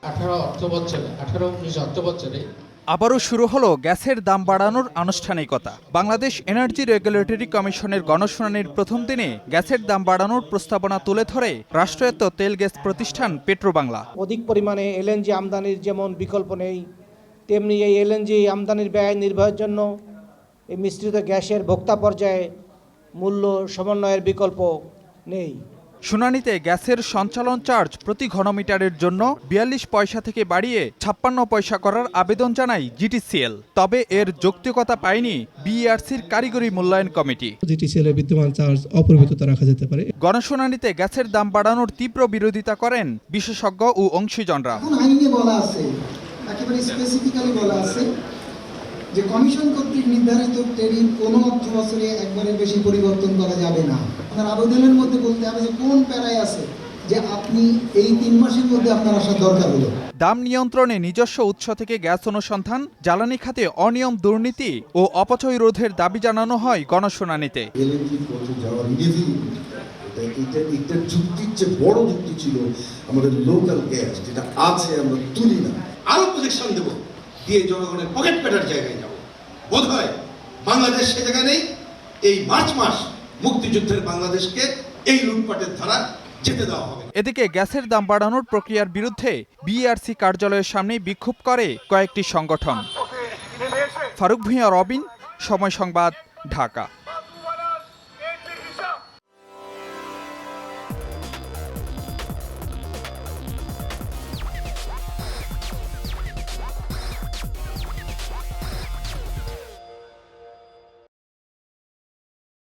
18-19 অর্থ বছরে আবারও শুরু হলো গ্যাসের দাম বাড়ানোর আনুষ্ঠানিকতা। বাংলাদেশ এনার্জি রেগুলেটরি কমিশনের গণশুনানির প্রথম দিনে গ্যাসের দাম বাড়ানোর প্রস্তাবনা তুলে ধরে রাষ্ট্রায়ত্ত তেল গ্যাস প্রতিষ্ঠান পেট্রোবাংলা। অধিক পরিমাণে এলএনজি আমদানির যেমন বিকল্প নেই, তেমনি এই এলএনজি আমদানির ব্যয় নির্বাহের জন্য এই মিশ্রিত গ্যাসের ভোক্তা পর্যায়ে মূল্য সমন্বয়ের বিকল্প নেই। শুনানিতে গ্যাসের সঞ্চালন চার্জ প্রতি ঘনমিটারের জন্য ৪২ পয়সা থেকে বাড়িয়ে ৫৬ পয়সা করার আবেদন জানায় জিটিসিএল। তবে এর যৌক্তিকতা পায়নি বিইআরসির কারিগরি মূল্যায়ন কমিটি। জিটিসিএল এর বিদ্যমান চার্জ অপরিবর্তিত রাখা যেতে পারে। গণশুনানিতে গ্যাসের দাম বাড়ানোর তীব্র বিরোধিতা করেন বিশেষজ্ঞ ও অংশীজনরা। আইনে বলা আছে, একেবারে স্পেসিফিক্যালি বলা আছে যে কমিশন কর্তৃক নির্ধারিত ট্যারিফ কোনো অর্থ বছরে একবারের বেশি পরিবর্তন করা যাবে না। আপনার আবেদনের মধ্যে বলতে হবে যে কোন প্যারায় আছে যে আপনি এই 3 মাসের মধ্যে আপনার আসার দরকার হলো। দাম নিয়ন্ত্রণে নিজস্ব উৎস থেকে গ্যাস অনুসন্ধান, জ্বালানি খাতে অনিয়ম, দুর্নীতি ও অপচয় রোধের দাবি জানানো হয় গণশুনানিতে। এটা যুক্তির চেয়ে বড় যুক্তি ছিল আমাদের লোকাল গ্যাস যেটা আছে আমরা তুলি না, আরো প্রজেকশন দেবো দিয়ে জনগণের পকেট পেটার জায়গায় যাব। বোধ হয় বাংলাদেশ সে জায়গায় নেই। এই মার্চ মাস মুক্তিযুদ্ধের বাংলাদেশকে এই লুটপাটের ধারা যেতে দেওয়া হবে। এদিকে গ্যাসের দাম বাড়ানোর প্রক্রিয়ার বিরুদ্ধে বিইআরসি কার্যালয়ের সামনে বিক্ষোভ করে কয়েকটি সংগঠন। ফারুক ভূঁইয়া, রবিন, সময় সংবাদ, ঢাকা।